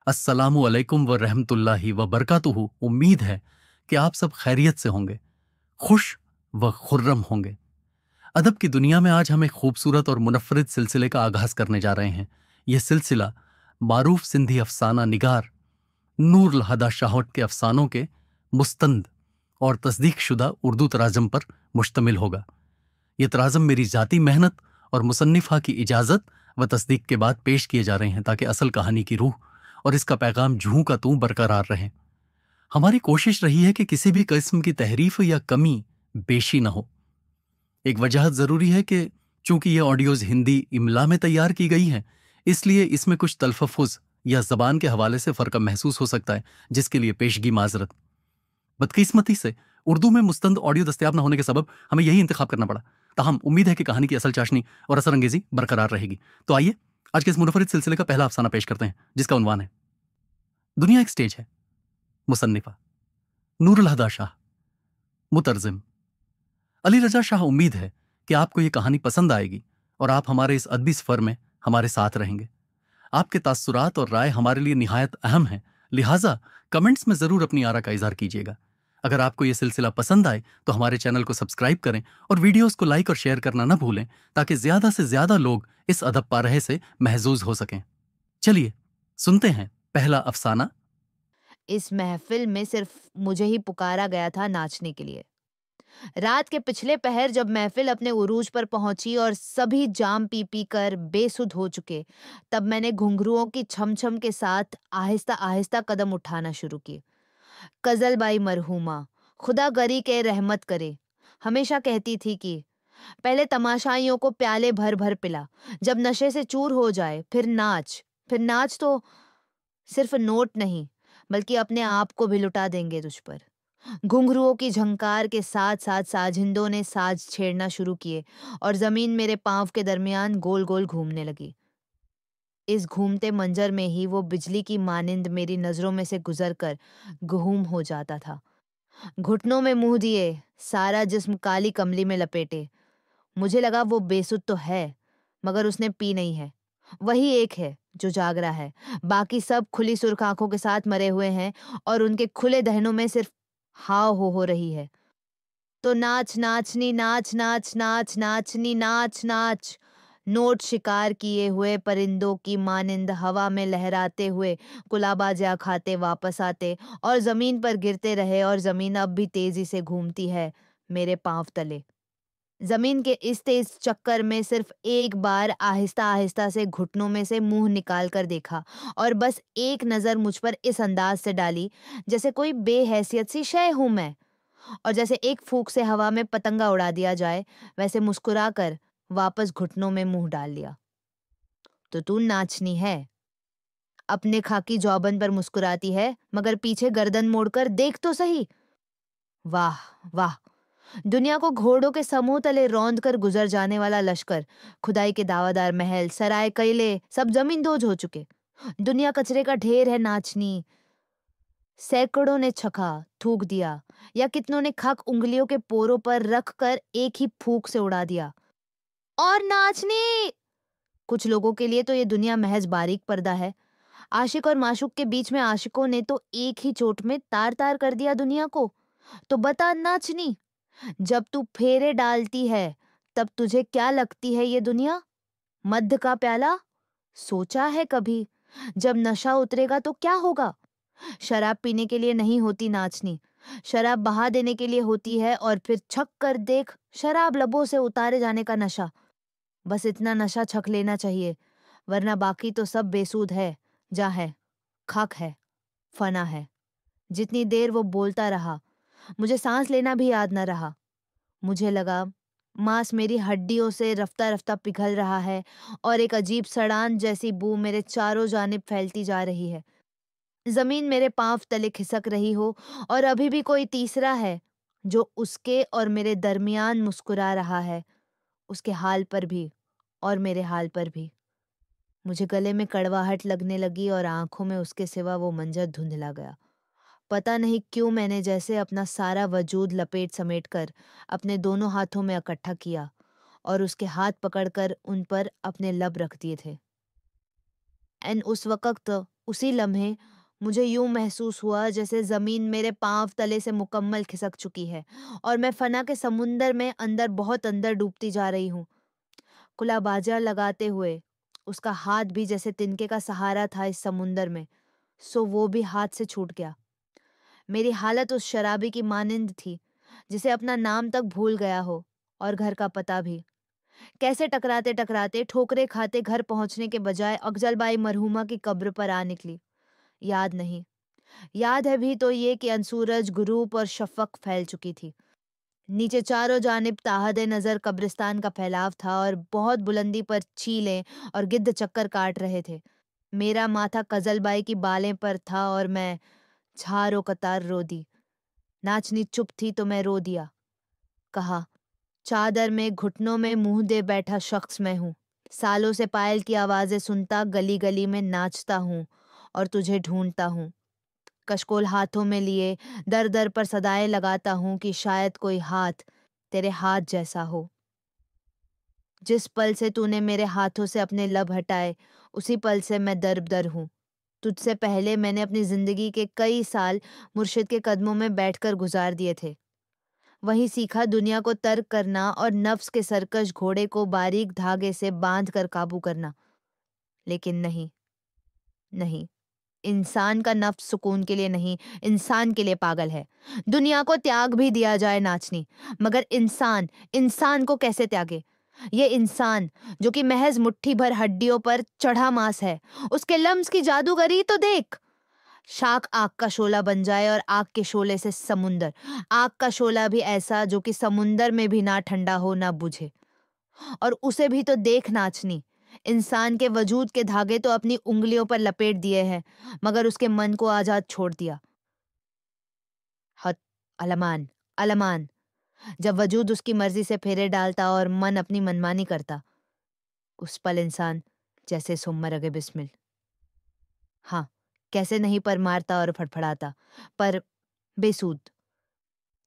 अस्सलामु अलैकुम व रहमतुल्लाहि व बरकातुहू। उम्मीद है कि आप सब खैरियत से होंगे, खुश व खुर्रम होंगे। अदब की दुनिया में आज हम एक खूबसूरत और मुनफ़रिद सिलसिले का आगाज करने जा रहे हैं। यह सिलसिला मारूफ सिंधी अफसाना निगार नूर लहदा शाहौट के अफसानों के मुस्तंद और तस्दीक शुदा उर्दू तराजम पर मुश्तमिल होगा। ये तराजम मेरी ज़ाती मेहनत और मुसन्निफ़ा की इजाज़त व तस्दीक के बाद पेश किए जा रहे हैं ताकि असल कहानी की रूह और इसका पैगाम जूं का तूं बरकरार रहे। हमारी कोशिश रही है कि किसी भी किस्म की तहरीफ या कमी बेशी न हो। एक वजहत ज़रूरी है कि चूंकि ये ऑडियोज़ हिंदी इमला में तैयार की गई हैं, इसलिए इसमें कुछ तलफ़ुज़ या ज़बान के हवाले से फ़र्क महसूस हो सकता है, जिसके लिए पेशगी माजरत। बदकिस्मती से उर्दू में मुस्तंद ऑडियो दस्तयाब न होने के सबब हमें यही इंतखाब करना पड़ा। ताहम उम्मीद है कि कहानी की असल चाशनी और असर अंगेजी बरकरार रहेगी। तो आइए आज के इस मुनफरिद सिलसिले का पहला अफसाना पेश करते हैं, जिसका उन्वान है दुनिया एक स्टेज है। मुसन्निफा नूरुल हदा शाह, मुतरजिम अली रजा शाह। उम्मीद है कि आपको ये कहानी पसंद आएगी और आप हमारे इस अदबी सफर में हमारे साथ रहेंगे। आपके तासुरात और राय हमारे लिए निहायत अहम है, लिहाजा कमेंट्स में जरूर अपनी आरा का इजहार कीजिएगा। अगर आपको यह सिलसिला पसंद आए तो हमारे चैनल को सब्सक्राइब करें और वीडियोस को लाइक और शेयर करना न भूलें, ताकि ज्यादा से ज्यादा लोग इस अदब पारहे से महजूज हो सकें। चलिए सुनते हैं पहला अफसाना। इस महफिल में सिर्फ मुझे ही पुकारा गया था नाचने के लिए। रात के पिछले पहर जब महफिल अपने उरूज पर पहुंची और सभी जाम पी पी कर बेसुध हो चुके, तब मैंने घुंघरुओं की छम छम के साथ आहिस्ता आहिस्ता कदम उठाना शुरू किए। कजलबाई मरहूमा, खुदा गरी के रहमत करे, हमेशा कहती थी कि पहले तमाशाइयों को प्याले भर भर पिला, जब नशे से चूर हो जाए फिर नाच। फिर नाच तो सिर्फ नोट नहीं, बल्कि अपने आप को भी लुटा देंगे तुझ पर। घुंघरुओं की झंकार के साथ साथ साजिंदों ने साज छेड़ना शुरू किए और जमीन मेरे पांव के दरमियान गोल गोल घूमने लगी। इस घूमते मंजर में ही वो बिजली की मानिंद मेरी नजरों में से गुजरकर गुम हो जाता था। घुटनों में मुंह दिए, सारा जिस्म काली कमली में लपेटे, मुझे लगा वो बेसुध तो है, मगर उसने पी नहीं है। वही एक है जो जाग रहा है, बाकी सब खुली सुर्ख आंखों के साथ मरे हुए हैं और उनके खुले दहनों में सिर्फ हाव हो रही है। तो नाच नाचनी, नाच नाच नाच नाचनी, नाच नाच। नोट शिकार किए हुए परिंदों की मानिंद हवा में लहराते हुए कुलाबाजा खाते वापस आते और जमीन पर गिरते रहे, और जमीन अब भी तेजी से घूमती है मेरे पांव तले। जमीन के इस तेज चक्कर में सिर्फ एक बार आहिस्ता आहिस्ता से घुटनों में से मुंह निकाल कर देखा और बस एक नजर मुझ पर इस अंदाज से डाली जैसे कोई बेहैसियत सी शय हूं मैं, और जैसे एक फूंक से हवा में पतंगा उड़ा दिया जाए, वैसे मुस्कुरा कर वापस घुटनों में मुंह डाल लिया। तो तू नाचनी है, अपने खाकी जौबन पर मुस्कुराती है, मगर पीछे गर्दन मोड़कर देख तो सही। वाह वाह, दुनिया को घोड़ों के समूह तले रौंद कर गुजर जाने वाला लश्कर, खुदाई के दावादार महल, सराय कैले सब जमीन दोज हो चुके। दुनिया कचरे का ढेर है नाचनी। सैकड़ों ने छका थूक दिया, या कितनों ने खाक उंगलियों के पोरों पर रख कर एक ही फूंक से उड़ा दिया। और नाचनी, कुछ लोगों के लिए तो ये दुनिया महज बारीक पर्दा है। आशिक और माशूक के बीच में आशिकों ने तो एक ही चोट में तार तार कर दिया दुनिया को। तो बता नाचनी, जब तू फेरे डालती है तब तुझे क्या लगती है ये दुनिया? मद्य का प्याला? सोचा है कभी जब नशा उतरेगा तो क्या होगा? शराब पीने के लिए नहीं होती नाचनी, शराब बहा देने के लिए होती है, और फिर छक कर देख शराब लबों से उतारे जाने का नशा। बस इतना नशा छक लेना चाहिए, वरना बाकी तो सब बेसूद है, जा है, खाक है, फना है। जितनी देर वो बोलता रहा, मुझे सांस लेना भी याद न रहा। मुझे लगा मांस मेरी हड्डियों से रफ्ता रफ्ता पिघल रहा है और एक अजीब सड़ान जैसी बू मेरे चारों जानिब फैलती जा रही है। जमीन मेरे पांव तले खिसक रही हो, और अभी भी कोई तीसरा है जो उसके और मेरे दरमियान मुस्कुरा रहा है, उसके हाल पर भी और मेरे हाल पर भी। मुझे गले में कड़वाहट लगने लगी और आंखों में उसके सिवा वो मंजर धुंधला गया। पता नहीं क्यों मैंने जैसे अपना सारा वजूद लपेट समेट कर अपने दोनों हाथों में इकट्ठा किया और उसके हाथ पकड़कर उन पर अपने लब रख दिए थे। एन उस वक्त اسی لمحے مجھے یوں محسوس ہوا جیسے زمین میرے پاؤں تلے سے مکمل کھسک چکی ہے اور میں فنا کے سمندر میں اندر بہت اندر ڈوبتی جا رہی ہوں۔ کلا باجا لگاتے ہوئے اس کا ہاتھ بھی جیسے تنکے کا سہارا تھا اس سمندر میں، سو وہ بھی ہاتھ سے چھوٹ گیا۔ میری حالت اس شرابی کی مانند تھی جسے اپنا نام تک بھول گیا ہو اور گھر کا پتہ بھی۔ کیسے ٹکراتے ٹکراتے ٹھوکرے کھاتے گھر پہنچنے کے بجائے افضل بائی مرحومہ کی قبر پر آ نکلی۔ یاد نہیں، یاد ہے بھی تو یہ کہ انسورج غروب اور شفق پھیل چکی تھی۔ نیچے چاروں جانب تاحد نظر قبرستان کا پھیلاؤ تھا اور بہت بلندی پر چیلیں اور گدھ چکر کاٹ رہے تھے۔ میرا ماتھا کزل بائی کی بالیں پر تھا اور میں جھاروں قطار رو دی۔ ناچنی چپ تھی تو میں رو دیا۔ کہا، چادر میں گھٹنوں میں منہ دے بیٹھا شخص میں ہوں، سالوں سے پائل کی آوازیں سنتا گلی گلی میں ناچتا ہوں اور تجھے ڈھونڈتا ہوں، کشکول ہاتھوں میں لیے در در پر صدائیں لگاتا ہوں کہ شاید کوئی ہاتھ تیرے ہاتھ جیسا ہو۔ جس پل سے تو نے میرے ہاتھوں سے اپنے لب ہٹائے اسی پل سے میں در ہوں۔ تجھ سے پہلے میں نے اپنی زندگی کے کئی سال مرشد کے قدموں میں بیٹھ کر گزار دیے تھے۔ وہیں سیکھا دنیا کو ترک کرنا اور نفس کے سرکش گھوڑے کو باریک دھاگے سے باندھ کر قابو کرنا۔ لیکن نہیں، انسان کا نفس سکون کے لیے نہیں، انسان کے لیے پاگل ہے۔ دنیا کو تیاگ بھی دیا جائے ناچنی، مگر انسان کو کیسے تیاگے؟ یہ انسان جو کہ محض مٹھی بھر ہڈیوں پر چڑھا ماس ہے، اس کے لمس کی جادوگری تو دیکھ۔ شاخ آگ کا شعلہ بن جائے اور آگ کے شعلے سے سمندر، آگ کا شعلہ بھی ایسا جو کہ سمندر میں بھی نہ ٹھنڈا ہو نہ بجھے۔ اور اسے بھی تو دیکھ ناچنی، انسان کے وجود کے دھاگے تو اپنی انگلیوں پر لپیٹ دیے ہیں مگر اس کے من کو آزاد چھوڑ دیا۔ علمان جب وجود اس کی مرضی سے پھیرے ڈالتا اور من اپنی منمانی کرتا، اس پل انسان جیسے سمرگ بسمل، ہاں کیسے نہیں پر مارتا اور پھڑپھڑاتا، پر بے سود۔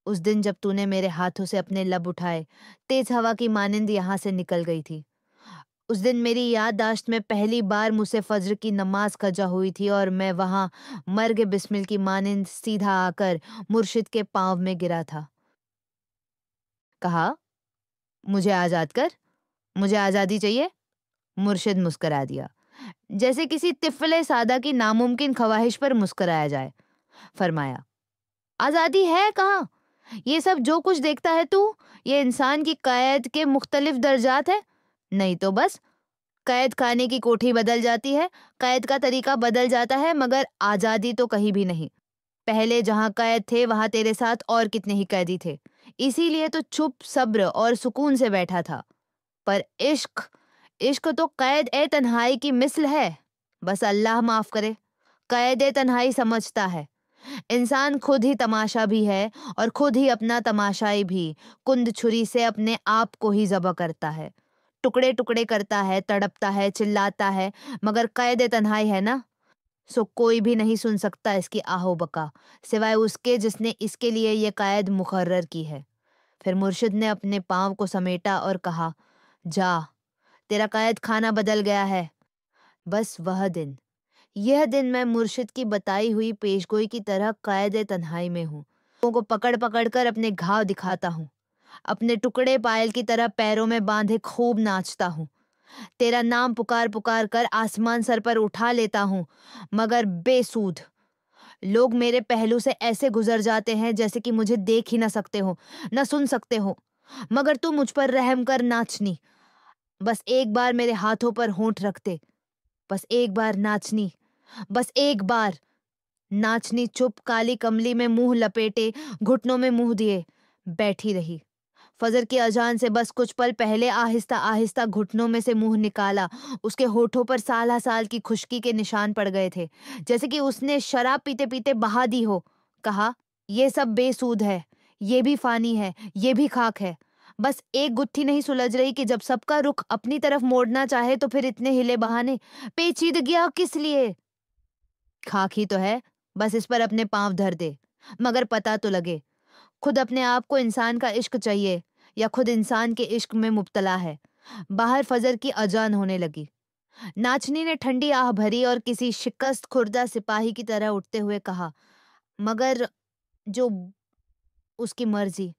اس دن جب تو نے میرے ہاتھوں سے اپنے لب اٹھائے، تیز ہوا کی مانند یہاں سے نکل گئی تھی۔ اس دن میری یادداشت میں پہلی بار مجھ سے فجر کی نماز کھجا ہوئی تھی اور میں وہاں مرگ بسمل کی مانند سیدھا آ کر مرشد کے پاؤں میں گرا تھا۔ کہا، مجھے آزاد کر، مجھے آزادی چاہیے۔ مرشد مسکرا دیا، جیسے کسی طفل سادہ کی ناممکن خواہش پر مسکرایا جائے۔ فرمایا، آزادی ہے کہاں؟ یہ سب جو کچھ دیکھتا ہے تو یہ انسان کی قید کے مختلف درجات ہے۔ نہیں تو بس قید خانے کی کوٹھی بدل جاتی ہے، قید کا طریقہ بدل جاتا ہے، مگر آزادی تو کہیں بھی نہیں۔ پہلے جہاں قید تھے وہاں تیرے ساتھ اور کتنے ہی قیدی تھے، اسی لیے تو چپ صبر اور سکون سے بیٹھا تھا۔ پر عشق تو قید اے تنہائی کی مثل ہے، بس اللہ معاف کرے، قید اے تنہائی سمجھتا ہے۔ انسان خود ہی تماشا بھی ہے اور خود ہی اپنا تماشائی بھی، کند چھری سے اپنے آپ کو ہی ذبح کرتا ہے، ٹکڑے ٹکڑے کرتا ہے، تڑپتا ہے، چلاتا ہے، مگر قید تنہائی ہے نا، سو کوئی بھی نہیں سن سکتا اس کی آہو بکا سوائے اس کے جس نے اس کے لیے یہ قید مقرر کی ہے۔ پھر مرشد نے اپنے پاؤں کو سمیٹا اور کہا، جا، تیرا قید خانہ بدل گیا ہے۔ بس یہ دن میں مرشد کی بتائی ہوئی پیشگوئی کی طرح قید تنہائی میں ہوں، لوگوں کو پکڑ پکڑ کر اپنے گھاؤ دکھاتا ہوں، اپنے ٹکڑے پائل کی طرح پیروں میں باندھے خوب ناچتا ہوں، تیرا نام پکار پکار کر آسمان سر پر اٹھا لیتا ہوں، مگر بے سود۔ لوگ میرے پہلو سے ایسے گزر جاتے ہیں جیسے کہ مجھے دیکھ ہی نہ سکتے ہو، نہ سن سکتے ہو، مگر تو مجھ پر رحم کر ناچنی، بس ایک بار میرے ہاتھوں پر ہونٹ رکھتے، بس ایک بار ناچنی، بس ایک بار ناچنی۔ چپ کالی کملی میں منہ لپیٹے، گھٹنوں میں منہ دیے بیٹھی رہی۔ فجر کی اذان سے بس کچھ پل پہلے آہستہ آہستہ گھٹنوں میں سے منہ نکالا، اس کے ہونٹوں پر سال کی خشکی کے نشان پڑ گئے تھے، جیسے کہ اس نے شراب پیتے پیتے بہا دی ہو۔ کہا، یہ سب بے سود ہے، یہ بھی فانی ہے، یہ بھی خاک ہے، بس ایک گتھی نہیں سلجھ رہی کہ جب سب کا رخ اپنی طرف موڑنا چاہے تو پھر اتنے ہلے بہانے، پیچیدگیاں کس لیے؟ خاک ہی تو ہے، بس اس پر اپنے پاؤں دھر دے، مگر پتہ تو لگے، خود اپنے آپ کو انسان کا عشق چاہیے یا خود انسان کے عشق میں مبتلا ہے۔ باہر فجر کی اذان ہونے لگی۔ नाचनी ने ठंडी आह भरी और किसी शिकस्त खुर्दा सिपाही की तरह उठते हुए कहा, मगर जो उसकी मर्जी,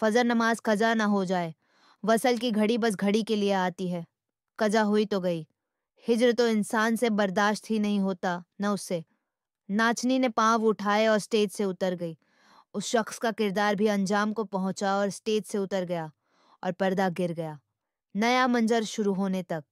फजर नमाज कजा ना हो जाए। वसल की घड़ी बस घड़ी के लिए आती है, कजा हुई तो गई। हिज्र तो इंसान से बर्दाश्त ही नहीं होता न उससे। नाचनी ने पांव उठाए और स्टेज से उतर गई। उस शख्स का किरदार भी अंजाम को पहुंचा और स्टेज से उतर गया और पर्दा गिर गया, नया मंजर शुरू होने तक।